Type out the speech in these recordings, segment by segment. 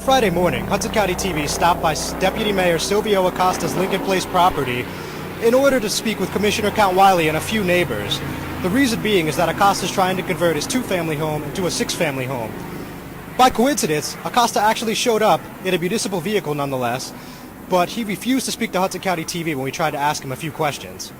Friday morning, Hudson County TV stopped by Deputy Mayor Silvio Acosta's Lincoln Place property in order to speak with Commissioner Count Wiley and a few neighbors. The reason being is that Acosta is trying to convert his two-family home into a six-family home. By coincidence, Acosta actually showed up in a municipal vehicle nonetheless, but he refused to speak to Hudson County TV when we tried to ask him a few questions.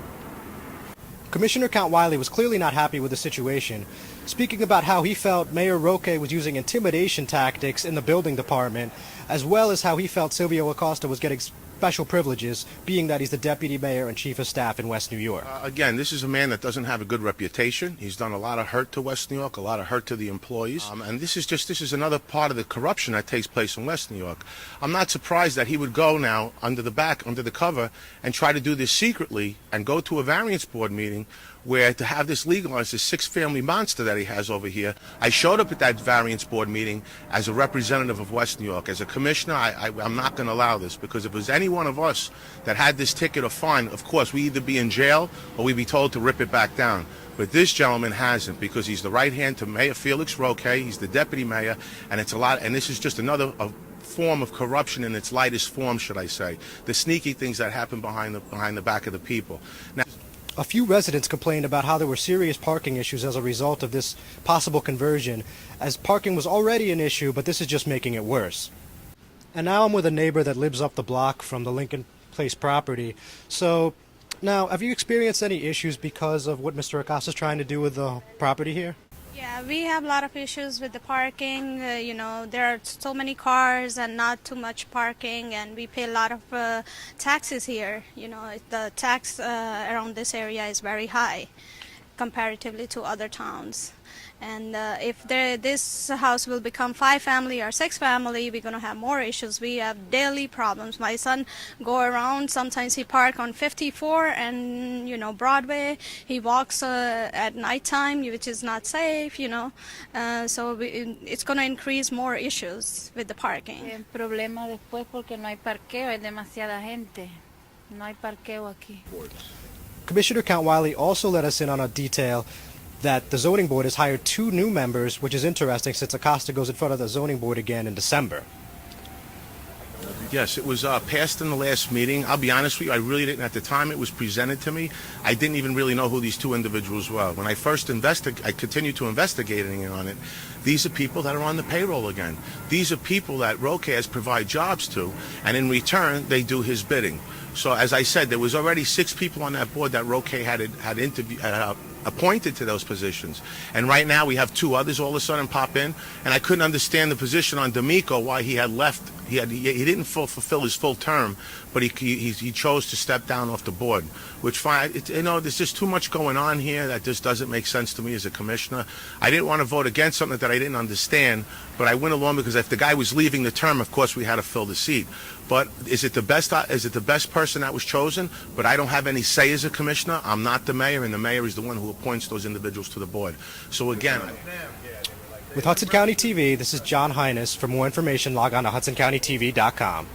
Commissioner Count Wiley was clearly not happy with the situation, speaking about how he felt Mayor Roque was using intimidation tactics in the building department, as well as how he felt Silvio Acosta was getting special privileges, being that he's the deputy mayor and chief of staff in West New York. Again, this is a man that doesn't have a good reputation. He's done a lot of hurt to West New York, a lot of hurt to the employees. And this is another part of the corruption that takes place in West New York. I'm not surprised that he would go now under the cover, and try to do this secretly and go to a variance board meeting where to have this legalized, this six-family monster that he has over here. I showed up at that variance board meeting as a representative of West New York. As a commissioner, I'm not going to allow this, because if it was any one of us that had this ticket or fine, of course, we either be in jail or we'd be told to rip it back down. But this gentleman hasn't, because he's the right hand to Mayor Felix Roque. He's the deputy mayor, and it's a lot. And this is just another form of corruption in its lightest form, should I say? The sneaky things that happen behind the back of the people. Now, a few residents complained about how there were serious parking issues as a result of this possible conversion, as parking was already an issue, but this is just making it worse. And now I'm with a neighbor that lives up the block from the Lincoln Place property. So, now, have you experienced any issues because of what Mr. Acosta is trying to do with the property here? Yeah, we have a lot of issues with the parking. There are so many cars and not too much parking, and we pay a lot of taxes here. The tax around this area is very high comparatively to other towns. And if this house will become 5-family or 6-family, we're going to have more issues. We have daily problems. My son go around. Sometimes he park on 54 and Broadway. He walks at nighttime, which is not safe. So it's going to increase more issues with the parking. El problema después porque no hay parqueo, hay demasiada gente. No hay parqueo aquí. Commissioner Count Wiley also let us in on a detail that the zoning board has hired 2 new members, which is interesting since Acosta goes in front of the zoning board again in December. Yes, it was passed in the last meeting. I'll be honest with you, I really didn't, at the time it was presented to me, I didn't even really know who these 2 individuals were. When I first I continued to investigating on it. These are people that are on the payroll again. These are people that Roque has provide jobs to, and in return, they do his bidding. So as I said, there was already 6 people on that board that Roque had appointed to those positions. And right now we have 2 others all of a sudden pop in, and I couldn't understand the position on D'Amico, why he had left. He didn't fulfill his full term, but he chose to step down off the board, which there's just too much going on here that just doesn't make sense to me as a commissioner. I didn't want to vote against something that I didn't understand, but I went along because if the guy was leaving the term, of course we had to fill the seat. But is it the best person that was chosen? But I don't have any say as a commissioner. I'm not the mayor, and the mayor is the one who appoints those individuals to the board. So again, with Hudson County TV, this is John Hines. For more information, log on to hudsoncountytv.com.